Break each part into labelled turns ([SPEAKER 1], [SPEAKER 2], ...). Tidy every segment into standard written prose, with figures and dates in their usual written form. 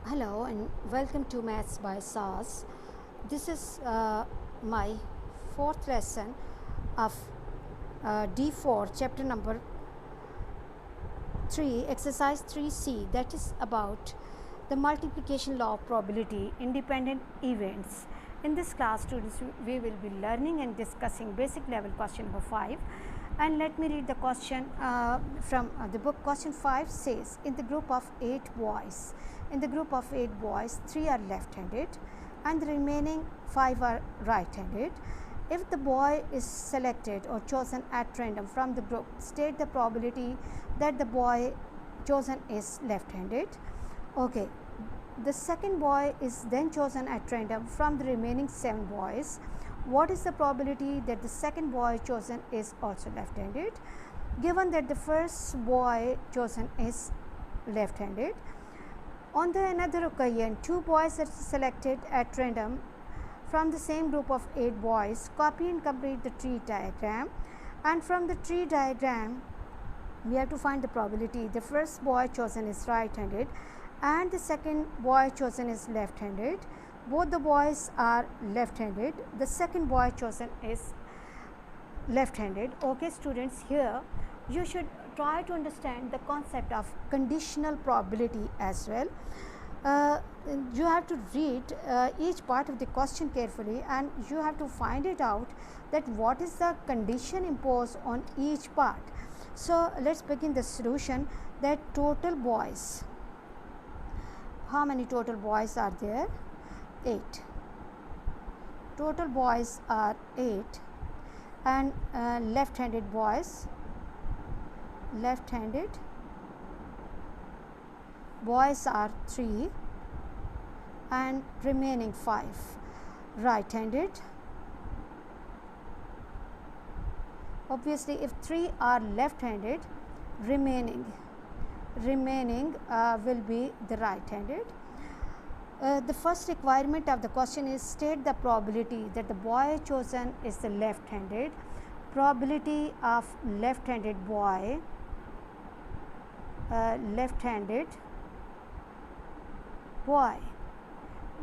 [SPEAKER 1] Hello and welcome to Maths by SAS. This is my fourth lesson of D4 chapter number 3 exercise 3C, that is about the multiplication law of probability independent events. In this class, students, we will be learning and discussing basic level question number 5. And let me read the question from the book. Question 5 says, in the group of 8 boys, 3 are left-handed and the remaining 5 are right-handed. If the boy is selected or chosen at random from the group, state the probability that the boy chosen is left-handed. Okay, the second boy is then chosen at random from the remaining 7 boys. What is the probability that the second boy chosen is also left-handed? Given that the first boy chosen is left-handed. On the another occasion, 2 boys are selected at random from the same group of 8 boys. Copy and complete the tree diagram, and from the tree diagram we have to find the probability the first boy chosen is right-handed and the second boy chosen is left-handed. Both the boys are left-handed. The second boy chosen is left-handed. Okay, students, here you should try to understand the concept of conditional probability as well. You have to read each part of the question carefully, and you have to find it out that what is the condition imposed on each part. So let's begin the solution. That total boys, how many total boys are there? 8. Total boys are 8, and left-handed boys are 3 and remaining 5. Right-handed, obviously if 3 are left-handed, remaining will be the right-handed. The first requirement of the question is state the probability that the boy chosen is the left-handed. Probability of left-handed boy,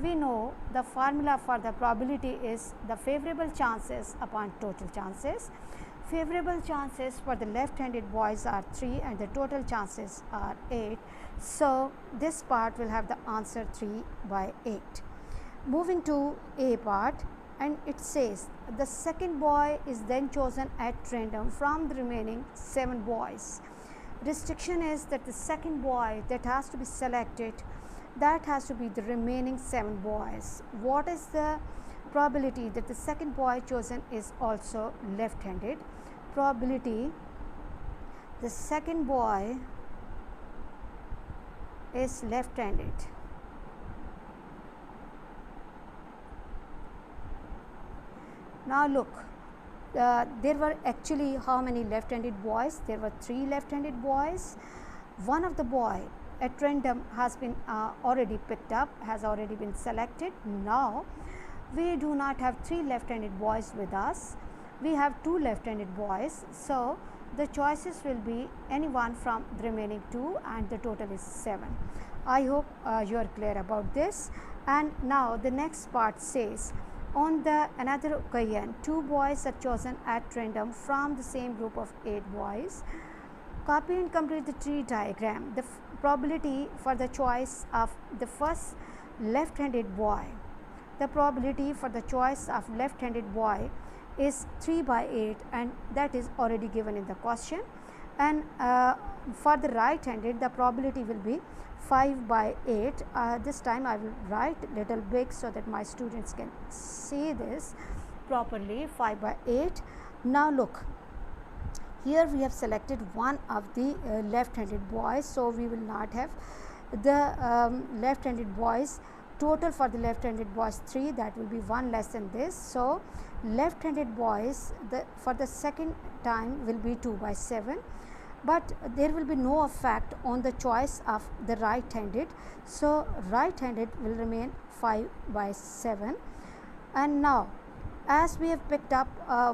[SPEAKER 1] we know the formula for the probability is the favorable chances upon total chances. Favorable chances for the left-handed boys are 3 and the total chances are 8. So this part will have the answer 3/8. Moving to A part, and it says the second boy is then chosen at random from the remaining 7 boys. Restriction is that the second boy that has to be selected, that has to be the remaining 7 boys. What is the probability that the second boy chosen is also left-handed? Probability the second boy is left-handed. Now look, there were actually how many left-handed boys? There were 3 left-handed boys. One of the boy at random has been already picked up, has already been selected. Now we do not have 3 left-handed boys with us. We have 2 left-handed boys. So the choices will be any one from the remaining 2, and the total is 7. I hope you are clear about this. And now the next part says, on the another occasion, 2 boys are chosen at random from the same group of 8 boys. Copy and complete the tree diagram. The probability for the choice of the first left-handed boy, the probability for the choice of left-handed boy is 3/8, and that is already given in the question. And for the right-handed, the probability will be 5/8. This time I will write little big so that my students can see this properly. 5/8. Now look, here we have selected one of the left-handed boys, so we will not have the left-handed boys. Total for the left-handed boys 3, that will be 1 less than this. So left-handed boys for the second time will be 2/7, but there will be no effect on the choice of the right-handed. So right-handed will remain 5/7. And now as we have picked up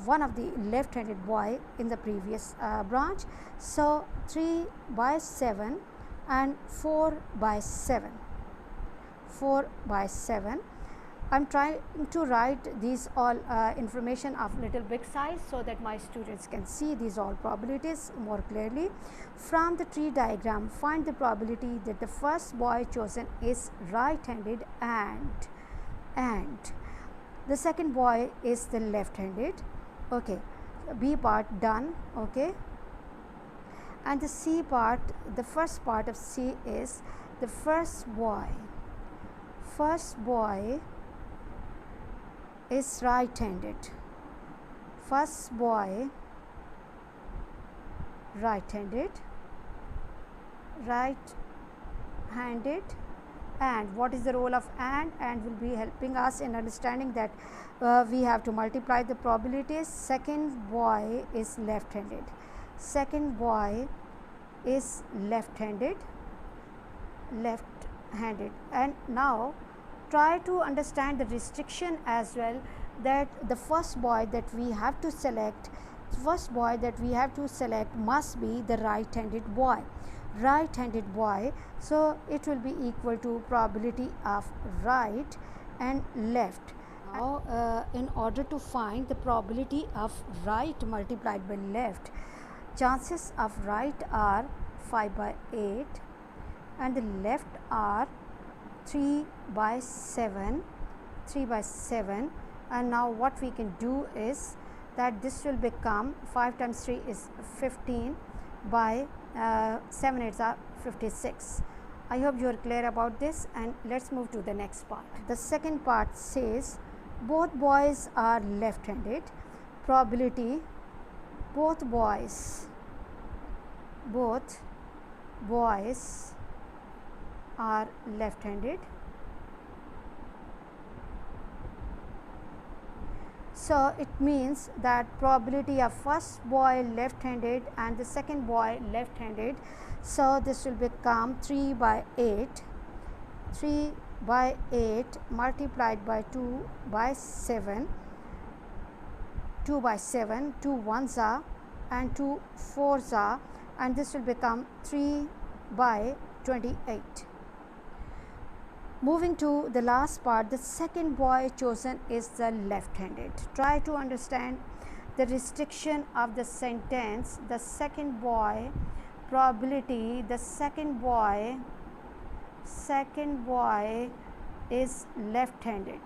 [SPEAKER 1] one of the left-handed boy in the previous branch, so 3/7 and 4/7. 4 by 7. I'm trying to write these all information of little big size so that my students can see these all probabilities more clearly. From the tree diagram, find the probability that the first boy chosen is right-handed and the second boy is the left-handed. Okay, B part done. Okay, and the C part, the first part of C is the first boy is right-handed. First boy right-handed, and what is the role of and will be helping us in understanding that we have to multiply the probabilities. Second boy is left-handed, second boy is left-handed, and now try to understand the restriction as well, that the first boy that we have to select must be the right-handed boy. So it will be equal to probability of right and left. Now in order to find the probability of right multiplied by left, chances of right are 5 by 8 and the left are 3 by 7, and now what we can do is that this will become 5 times 3 is 15 by 7 8s are 56. I hope you are clear about this, and let's move to the next part. The second part says both boys are left-handed. Probability both boys are left-handed. So it means that probability of first boy left-handed and the second boy left-handed, so this will become 3 by 8 multiplied by 2 by 7, 2 ones are and 2 fours are, and this will become 3 by 28. Moving to the last part, the second boy chosen is the left-handed. Try to understand the restriction of the sentence. The second boy probability, the second boy is left-handed.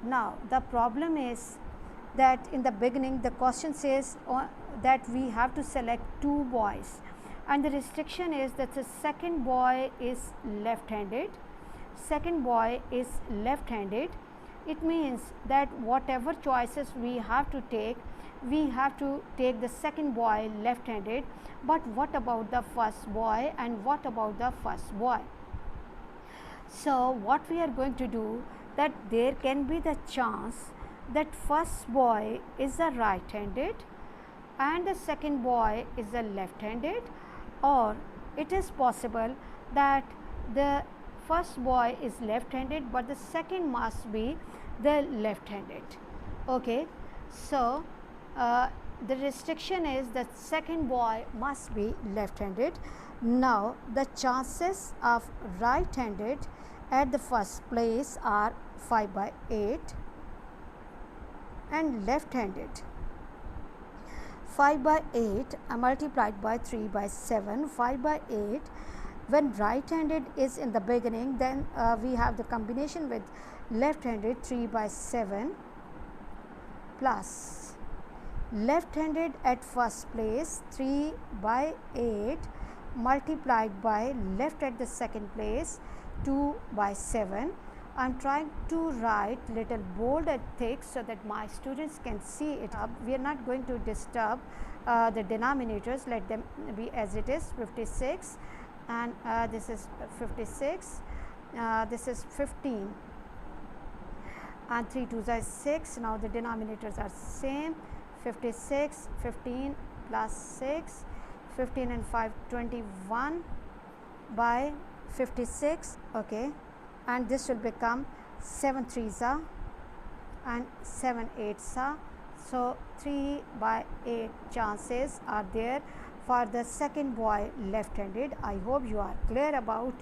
[SPEAKER 1] Now the problem is that in the beginning the question says that we have to select two boys, and the restriction is that the second boy is left-handed. It means that whatever choices we have to take the second boy left-handed. But what about the first boy, and what about the first boy? So what we are going to do, that there can be the chance that first boy is the right-handed and the second boy is the left-handed, or it is possible that the first boy is left-handed but the second must be the left-handed. Okay, so the restriction is that second boy must be left-handed. Now the chances of right-handed at the first place are 5 by 8 and left-handed 5 by 8 multiplied by 3 by 7, 5 by 8. When right-handed is in the beginning, then we have the combination with left-handed 3 by 7 plus left-handed at first place 3 by 8 multiplied by left at the second place 2 by 7. I am trying to write little bold and thick so that my students can see it. We are not going to disturb the denominators, let them be as it is. 56 and this is 56, this is 15 and 3 2s are 6. Now the denominators are same, 56, 15 plus 6, 15 and 5 21 by 56. Okay, and this will become 7 3s are and 7 8s are. So 3 by 8 chances are there for the second boy left-handed. I hope you are clear about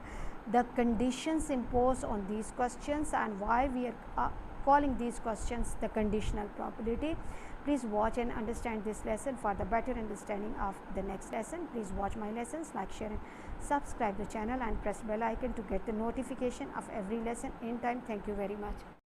[SPEAKER 1] the conditions imposed on these questions and why we are calling these questions the conditional probability. Please watch and understand this lesson for the better understanding of the next lesson. Please watch my lessons, like, share and subscribe the channel and press bell icon to get the notification of every lesson in time. Thank you very much.